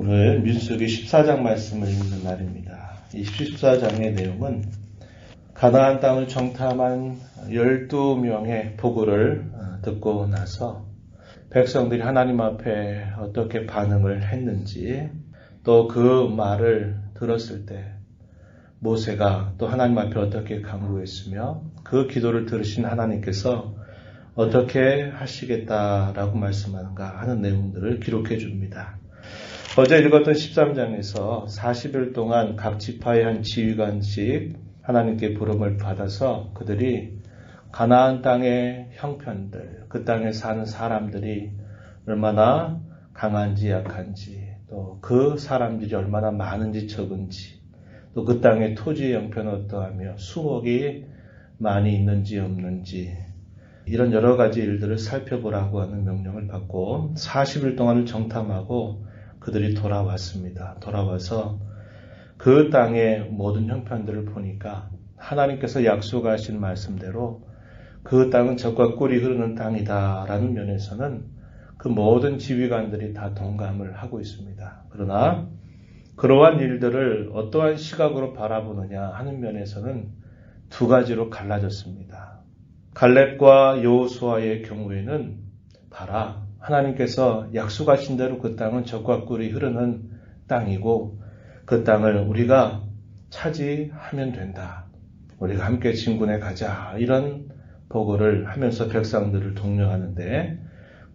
오늘 민수기 14장 말씀을 읽는 날입니다. 이 14장의 내용은 가나안 땅을 정탐한 12명의 보고를 듣고 나서 백성들이 하나님 앞에 어떻게 반응을 했는지, 또 그 말을 들었을 때 모세가 또 하나님 앞에 어떻게 간구했으며 그 기도를 들으신 하나님께서 어떻게 하시겠다라고 말씀하는가 하는 내용들을 기록해 줍니다. 어제 읽었던 13장에서 40일 동안 각 지파의 한 지휘관씩 하나님께 부름을 받아서 그들이 가나안 땅의 형편들, 그 땅에 사는 사람들이 얼마나 강한지 약한지, 또 그 사람들이 얼마나 많은지 적은지, 또 그 땅의 토지의 형편은 어떠하며 수목이 많이 있는지 없는지, 이런 여러 가지 일들을 살펴보라고 하는 명령을 받고 40일 동안을 정탐하고 그들이 돌아왔습니다. 돌아와서 그 땅의 모든 형편들을 보니까 하나님께서 약속하신 말씀대로 그 땅은 젖과 꿀이 흐르는 땅이다라는 면에서는 그 모든 지휘관들이 다 동감을 하고 있습니다. 그러나 그러한 일들을 어떠한 시각으로 바라보느냐 하는 면에서는 두 가지로 갈라졌습니다. 갈렙과 여호수아의 경우에는 봐라, 하나님께서 약속하신 대로 그 땅은 젖과 꿀이 흐르는 땅이고 그 땅을 우리가 차지하면 된다. 우리가 함께 진군해 가자. 이런 보고를 하면서 백성들을 독려하는데,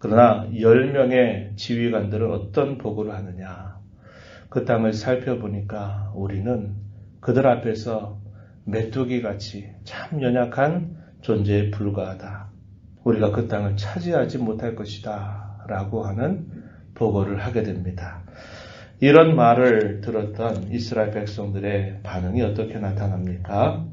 그러나 10명의 지휘관들은 어떤 보고를 하느냐. 그 땅을 살펴보니까 우리는 그들 앞에서 메뚜기같이 참 연약한 존재에 불과하다. 우리가 그 땅을 차지하지 못할 것이다 라고 하는 보고를 하게 됩니다. 이런 말을 들었던 이스라엘 백성들의 반응이 어떻게 나타납니까?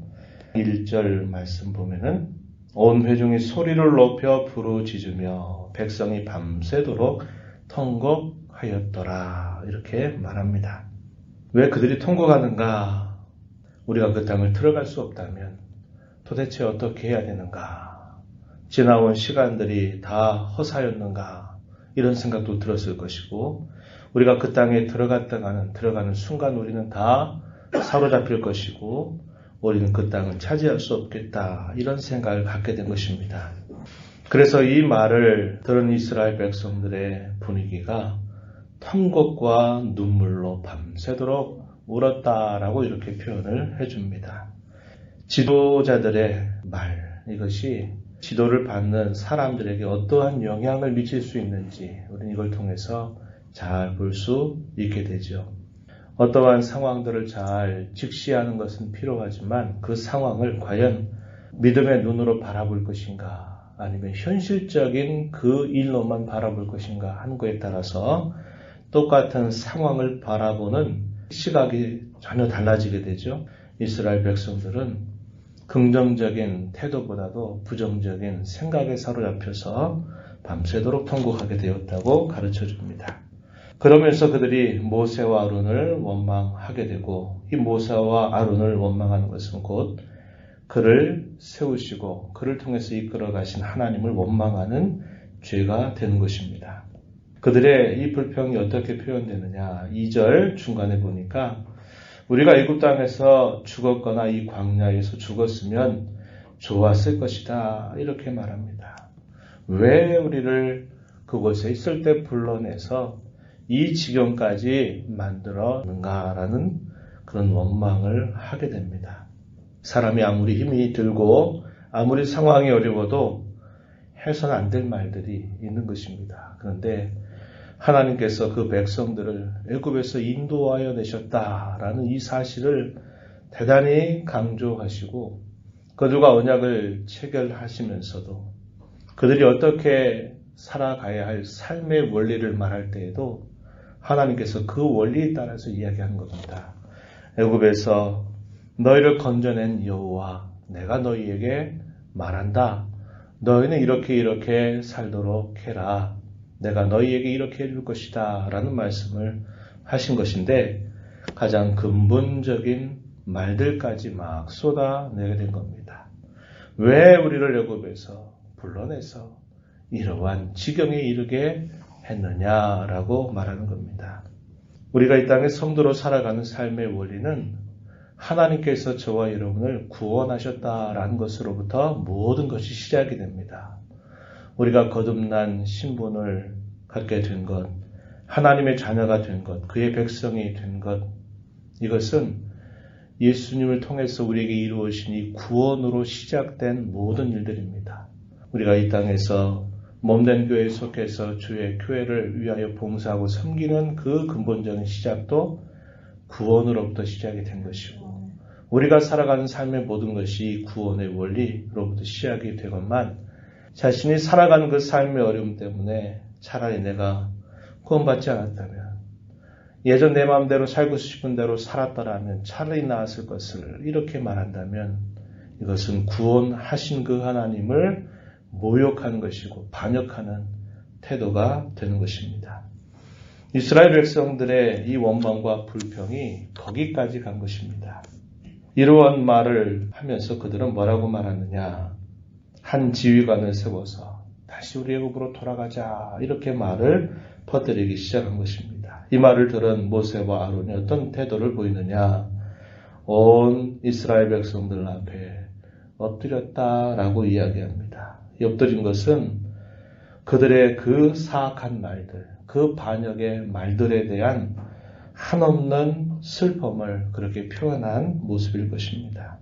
1절 말씀 보면은 온 회중이 소리를 높여 부르짖으며 백성이 밤새도록 통곡하였더라, 이렇게 말합니다. 왜 그들이 통곡하는가? 우리가 그 땅을 들어갈 수 없다면 도대체 어떻게 해야 되는가? 지나온 시간들이 다 허사였는가? 이런 생각도 들었을 것이고, 우리가 그 땅에 들어가는 순간 우리는 다 사로잡힐 것이고, 우리는 그 땅을 차지할 수 없겠다, 이런 생각을 갖게 된 것입니다. 그래서 이 말을 들은 이스라엘 백성들의 분위기가 통곡과 눈물로 밤새도록 울었다라고 이렇게 표현을 해줍니다. 지도자들의 말, 이것이 지도를 받는 사람들에게 어떠한 영향을 미칠 수 있는지 우리는 이걸 통해서 잘 볼 수 있게 되죠. 어떠한 상황들을 잘 직시하는 것은 필요하지만 그 상황을 과연 믿음의 눈으로 바라볼 것인가, 아니면 현실적인 그 일로만 바라볼 것인가 하는 것에 따라서 똑같은 상황을 바라보는 시각이 전혀 달라지게 되죠. 이스라엘 백성들은 긍정적인 태도보다도 부정적인 생각에 사로잡혀서 밤새도록 통곡하게 되었다고 가르쳐줍니다. 그러면서 그들이 모세와 아론을 원망하게 되고, 이 모세와 아론을 원망하는 것은 곧 그를 세우시고 그를 통해서 이끌어 가신 하나님을 원망하는 죄가 되는 것입니다. 그들의 이 불평이 어떻게 표현되느냐, 2절 중간에 보니까 우리가 애굽 땅에서 죽었거나 이 광야에서 죽었으면 좋았을 것이다, 이렇게 말합니다. 왜 우리를 그곳에 있을 때 불러내서 이 지경까지 만들었는가라는 그런 원망을 하게 됩니다. 사람이 아무리 힘이 들고 아무리 상황이 어려워도 해서는 안 될 말들이 있는 것입니다. 그런데 하나님께서 그 백성들을 애굽에서 인도하여 내셨다라는 이 사실을 대단히 강조하시고, 그들과 언약을 체결하시면서도 그들이 어떻게 살아가야 할 삶의 원리를 말할 때에도 하나님께서 그 원리에 따라서 이야기하는 겁니다. 애굽에서 너희를 건져낸 여호와 내가 너희에게 말한다. 너희는 이렇게 살도록 해라. 내가 너희에게 이렇게 해줄 것이다 라는 말씀을 하신 것인데, 가장 근본적인 말들까지 막 쏟아내게 된 겁니다. 왜 우리를 애굽에서 불러내서 이러한 지경에 이르게 했느냐라고 말하는 겁니다. 우리가 이 땅에 성도로 살아가는 삶의 원리는 하나님께서 저와 여러분을 구원하셨다라는 것으로부터 모든 것이 시작이 됩니다. 우리가 거듭난 신분을 갖게 된 것, 하나님의 자녀가 된 것, 그의 백성이 된 것, 이것은 예수님을 통해서 우리에게 이루어진 이 구원으로 시작된 모든 일들입니다. 우리가 이 땅에서 몸된 교회에 속해서 주의 교회를 위하여 봉사하고 섬기는 그 근본적인 시작도 구원으로부터 시작이 된 것이고, 우리가 살아가는 삶의 모든 것이 구원의 원리로부터 시작이 되건만, 자신이 살아가는 그 삶의 어려움 때문에 차라리 내가 구원받지 않았다면, 예전 내 마음대로 살고 싶은 대로 살았더라면 차라리 나았을 것을 이렇게 말한다면, 이것은 구원하신 그 하나님을 모욕하는 것이고 반역하는 태도가 되는 것입니다. 이스라엘 백성들의 이 원망과 불평이 거기까지 간 것입니다. 이러한 말을 하면서 그들은 뭐라고 말하느냐? 한 지휘관을 세워서 다시 우리의 읍으로 돌아가자, 이렇게 말을 퍼뜨리기 시작한 것입니다. 이 말을 들은 모세와 아론이 어떤 태도를 보이느냐? 온 이스라엘 백성들 앞에 엎드렸다라고 이야기합니다. 엎드린 것은 그들의 그 사악한 말들, 그 반역의 말들에 대한 한없는 슬픔을 그렇게 표현한 모습일 것입니다.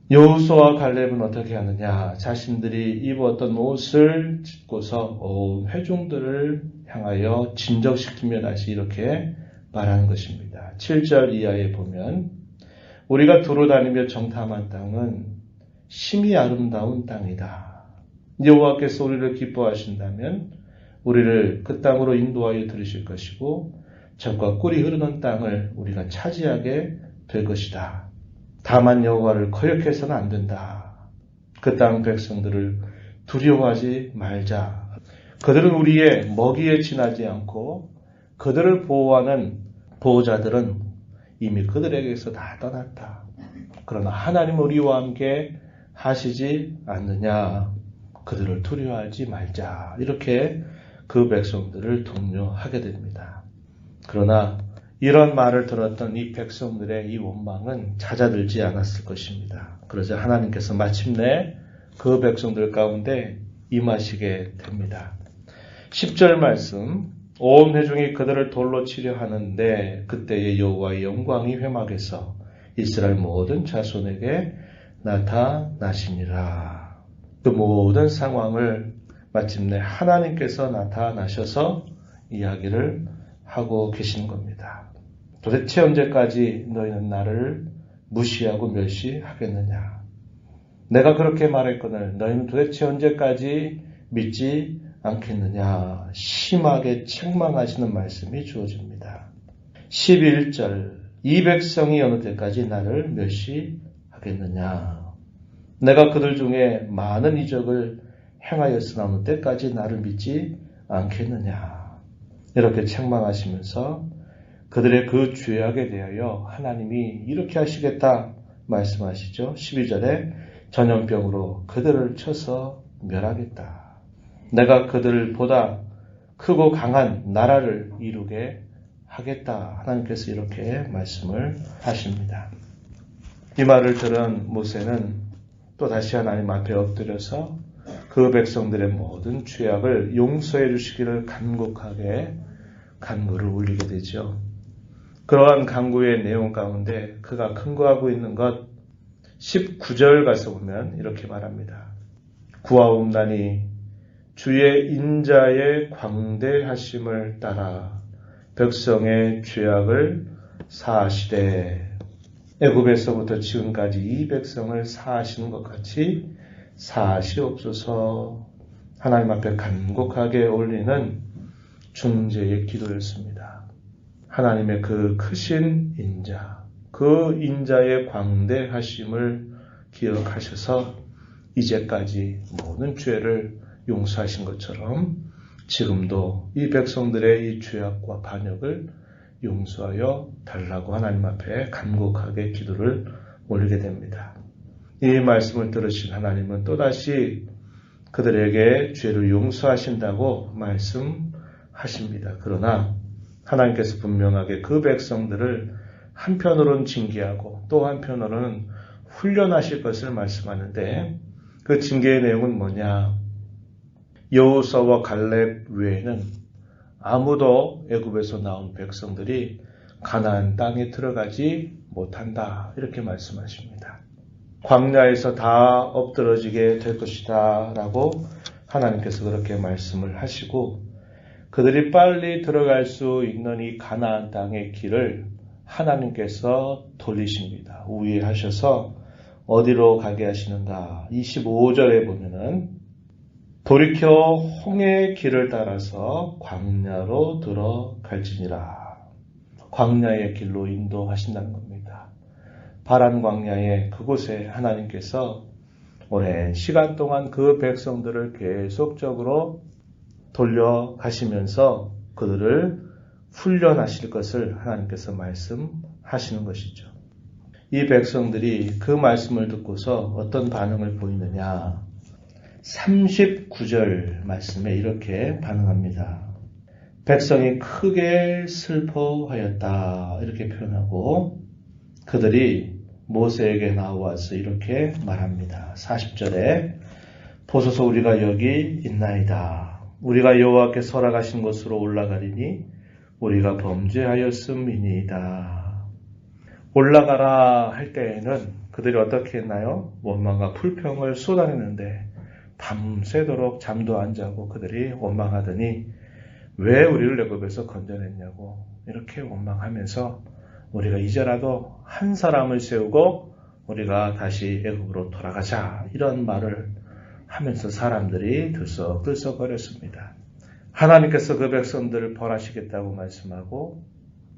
여호수아와 갈렙은 어떻게 하느냐? 자신들이 입었던 옷을 찢고서 온 회중들을 향하여 진정시키며 다시 이렇게 말하는 것입니다. 7절 이하에 보면 우리가 두루 다니며 정탐한 땅은 심히 아름다운 땅이다. 여호와께서 우리를 기뻐하신다면 우리를 그 땅으로 인도하여 들으실 것이고 젖과 꿀이 흐르는 땅을 우리가 차지하게 될 것이다. 다만 여호와를 거역해서는 안 된다. 그 땅 백성들을 두려워하지 말자. 그들은 우리의 먹이에 지나지 않고 그들을 보호하는 보호자들은 이미 그들에게서 다 떠났다. 그러나 하나님 우리와 함께 하시지 않느냐. 그들을 두려워하지 말자. 이렇게 그 백성들을 독려하게 됩니다. 그러나 이런 말을 들었던 이 백성들의 이 원망은 잦아들지 않았을 것입니다. 그러자 하나님께서 마침내 그 백성들 가운데 임하시게 됩니다. 10절 말씀, 온 회중이 그들을 돌로 치려 하는데 그때의 여호와의 영광이 회막에서 이스라엘 모든 자손에게 나타나시니라. 그 모든 상황을 마침내 하나님께서 나타나셔서 이야기를 하고 계신 겁니다. 도대체 언제까지 너희는 나를 무시하고 멸시하겠느냐? 내가 그렇게 말했거늘 너희는 도대체 언제까지 믿지 않겠느냐? 심하게 책망하시는 말씀이 주어집니다. 11절, 이 백성이 어느 때까지 나를 멸시하겠느냐? 내가 그들 중에 많은 이적을 행하였으나 어느 때까지 나를 믿지 않겠느냐? 이렇게 책망하시면서 그들의 그 죄악에 대하여 하나님이 이렇게 하시겠다 말씀하시죠. 12절에 전염병으로 그들을 쳐서 멸하겠다. 내가 그들보다 크고 강한 나라를 이루게 하겠다. 하나님께서 이렇게 말씀을 하십니다. 이 말을 들은 모세는 또 다시 하나님 앞에 엎드려서 그 백성들의 모든 죄악을 용서해 주시기를 간곡하게 간구를 올리게 되죠. 그러한 간구의 내용 가운데 그가 간구하고 있는 것 19절 가서 보면 이렇게 말합니다. 구하옵나니 주의 인자의 광대하심을 따라 백성의 죄악을 사하시되 애굽에서부터 지금까지 이 백성을 사하시는 것 같이 사하시옵소서. 하나님 앞에 간곡하게 올리는 중재의 기도였습니다. 하나님의 그 크신 인자, 그 인자의 광대하심을 기억하셔서 이제까지 모든 죄를 용서하신 것처럼 지금도 이 백성들의 이 죄악과 반역을 용서하여 달라고 하나님 앞에 간곡하게 기도를 올리게 됩니다. 이 말씀을 들으신 하나님은 또다시 그들에게 죄를 용서하신다고 말씀하십니다. 그러나 하나님께서 분명하게 그 백성들을 한편으로는 징계하고 또 한편으로는 훈련하실 것을 말씀하는데 그 징계의 내용은 뭐냐? 여호수아와 갈렙 외에는 아무도 애굽에서 나온 백성들이 가나안 땅에 들어가지 못한다. 이렇게 말씀하십니다. 광야에서 다 엎드러지게 될 것이다 라고 하나님께서 그렇게 말씀을 하시고 그들이 빨리 들어갈 수 있는 이 가나안 땅의 길을 하나님께서 돌리십니다. 우회하셔서 어디로 가게 하시는가? 25절에 보면은 돌이켜 홍해의 길을 따라서 광야로 들어갈지니라. 광야의 길로 인도하신다는 겁니다. 파란 광야의 그곳에 하나님께서 오랜 시간 동안 그 백성들을 계속적으로 돌려가시면서 그들을 훈련하실 것을 하나님께서 말씀하시는 것이죠. 이 백성들이 그 말씀을 듣고서 어떤 반응을 보이느냐? 39절 말씀에 이렇게 반응합니다. 백성이 크게 슬퍼하였다 이렇게 표현하고 그들이 모세에게 나와서 이렇게 말합니다. 40절에 보소서 우리가 여기 있나이다. 우리가 여호와께 설하신 곳으로 올라가리니 우리가 범죄하였음이니이다. 올라가라 할 때에는 그들이 어떻게 했나요? 원망과 불평을 쏟아내는데 밤새도록 잠도 안 자고 그들이 원망하더니 왜 우리를 애굽에서 건져냈냐고 이렇게 원망하면서 우리가 이제라도 한 사람을 세우고 우리가 다시 애굽으로 돌아가자 이런 말을 하면서 사람들이 들썩들썩거렸습니다. 하나님께서 그 백성들을 벌하시겠다고 말씀하고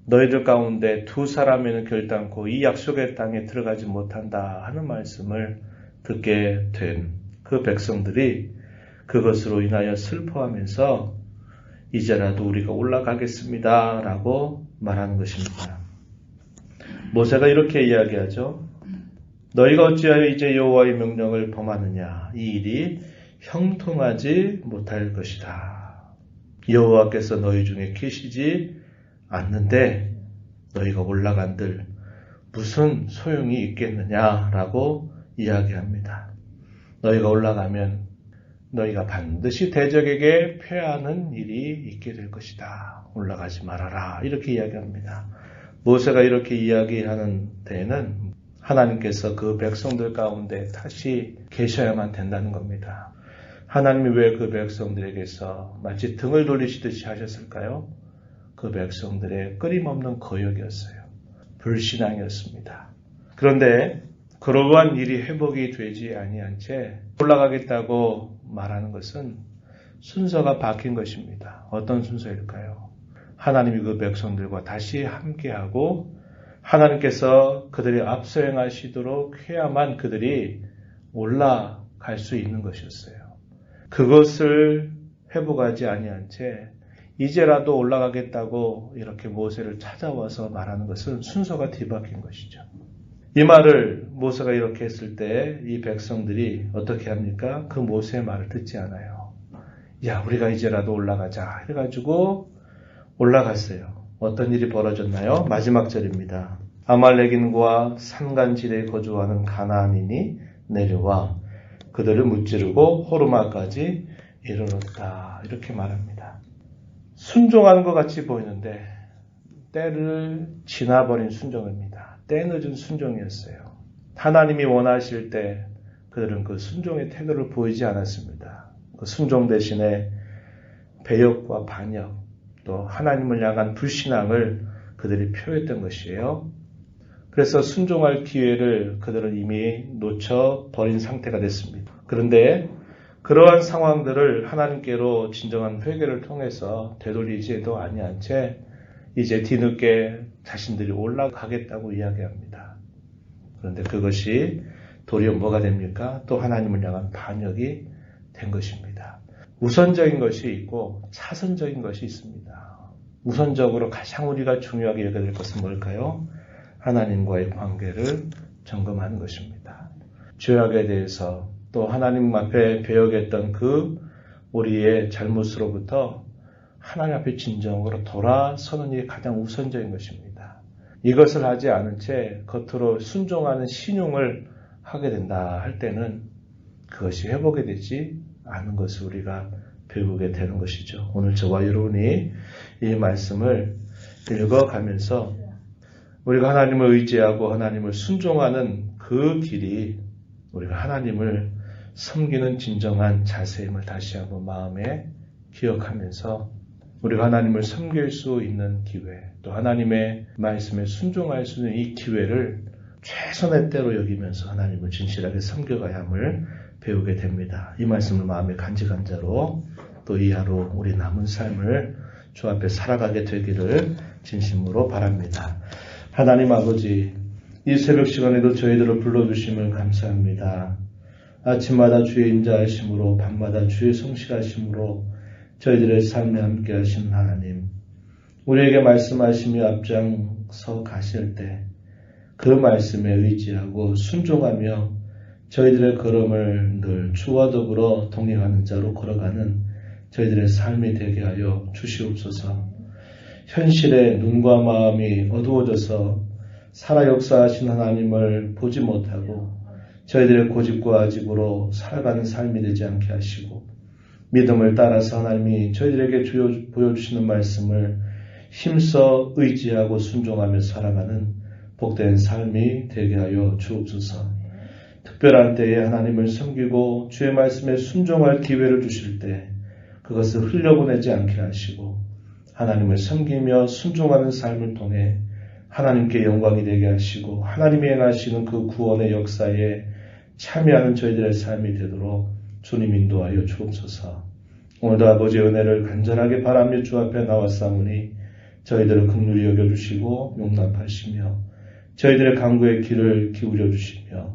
너희들 가운데 두 사람에는 결단코 이 약속의 땅에 들어가지 못한다 하는 말씀을 듣게 된 그 백성들이 그것으로 인하여 슬퍼하면서 이제라도 우리가 올라가겠습니다 라고 말하는 것입니다. 모세가 이렇게 이야기하죠. 너희가 어찌하여 이제 여호와의 명령을 범하느냐? 이 일이 형통하지 못할 것이다. 여호와께서 너희 중에 계시지 않는데 너희가 올라간들 무슨 소용이 있겠느냐라고 이야기합니다. 너희가 올라가면 너희가 반드시 대적에게 패하는 일이 있게 될 것이다. 올라가지 말아라. 이렇게 이야기합니다. 모세가 이렇게 이야기하는 데에는 하나님께서 그 백성들 가운데 다시 계셔야만 된다는 겁니다. 하나님이 왜 그 백성들에게서 마치 등을 돌리시듯이 하셨을까요? 그 백성들의 끊임없는 거역이었어요. 불신앙이었습니다. 그런데 그러한 일이 회복이 되지 아니한 채 올라가겠다고 말하는 것은 순서가 바뀐 것입니다. 어떤 순서일까요? 하나님이 그 백성들과 다시 함께하고 하나님께서 그들이 앞서 행하시도록 해야만 그들이 올라갈 수 있는 것이었어요. 그것을 회복하지 아니한 채 이제라도 올라가겠다고 이렇게 모세를 찾아와서 말하는 것은 순서가 뒤바뀐 것이죠. 이 말을 모세가 이렇게 했을 때 이 백성들이 어떻게 합니까? 그 모세의 말을 듣지 않아요. 야, 우리가 이제라도 올라가자 해가지고 올라갔어요. 어떤 일이 벌어졌나요? 마지막 절입니다. 아말렉인과 산간지대에 거주하는 가나안인이 내려와 그들을 무찌르고 호르마까지 이르렀다. 이렇게 말합니다. 순종하는 것 같이 보이는데 때를 지나버린 순종입니다. 때늦은 순종이었어요. 하나님이 원하실 때 그들은 그 순종의 태도를 보이지 않았습니다. 그 순종 대신에 배역과 반역, 또 하나님을 향한 불신앙을 그들이 표했던 것이에요. 그래서 순종할 기회를 그들은 이미 놓쳐버린 상태가 됐습니다. 그런데 그러한 상황들을 하나님께로 진정한 회개를 통해서 되돌리지도 아니한 채 이제 뒤늦게 자신들이 올라가겠다고 이야기합니다. 그런데 그것이 도리어 뭐가 됩니까? 또 하나님을 향한 반역이 된 것입니다. 우선적인 것이 있고 차선적인 것이 있습니다. 우선적으로 가장 우리가 중요하게 여겨야 될 것은 뭘까요? 하나님과의 관계를 점검하는 것입니다. 죄악에 대해서 또 하나님 앞에 배역했던 그 우리의 잘못으로부터 하나님 앞에 진정으로 돌아서는 일이 가장 우선적인 것입니다. 이것을 하지 않은 채 겉으로 순종하는 신용을 하게 된다 할 때는 그것이 회복이 되지 않은 것을 우리가 배우게 되는 것이죠. 오늘 저와 여러분이 이 말씀을 읽어가면서 우리가 하나님을 의지하고 하나님을 순종하는 그 길이 우리가 하나님을 섬기는 진정한 자세임을 다시 한번 마음에 기억하면서 우리가 하나님을 섬길 수 있는 기회, 또 하나님의 말씀에 순종할 수 있는 이 기회를 최선의 때로 여기면서 하나님을 진실하게 섬겨가야 함을 배우게 됩니다. 이 말씀을 마음에 간직한 자로 또 이 하루 우리 남은 삶을 주 앞에 살아가게 되기를 진심으로 바랍니다. 하나님 아버지, 이 새벽 시간에도 저희들을 불러주심을 감사합니다. 아침마다 주의 인자하심으로 밤마다 주의 성실하심으로 저희들의 삶에 함께 하시는 하나님, 우리에게 말씀하시며 앞장서 가실 때 그 말씀에 의지하고 순종하며 저희들의 걸음을 늘 주와 더불어 동행하는 자로 걸어가는 저희들의 삶이 되게 하여 주시옵소서. 현실에 눈과 마음이 어두워져서 살아 역사하신 하나님을 보지 못하고 저희들의 고집과 아집으로 살아가는 삶이 되지 않게 하시고 믿음을 따라서 하나님이 저희들에게 보여주시는 말씀을 힘써 의지하고 순종하며 살아가는 복된 삶이 되게 하여 주옵소서. 특별한 때에 하나님을 섬기고 주의 말씀에 순종할 기회를 주실 때 그것을 흘려보내지 않게 하시고 하나님을 섬기며 순종하는 삶을 통해 하나님께 영광이 되게 하시고 하나님이 행하시는 그 구원의 역사에 참여하는 저희들의 삶이 되도록 주님 인도하여 주옵소서. 오늘도 아버지의 은혜를 간절하게 바라며 주 앞에 나왔사오니 저희들을 긍휼히 여겨주시고 용납하시며 저희들의 간구의 귀를 기울여 주시며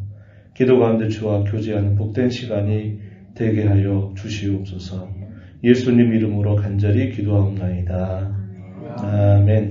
기도 가운데 주와 교제하는 복된 시간이 되게 하여 주시옵소서. 예수님 이름으로 간절히 기도하옵나이다. 아멘.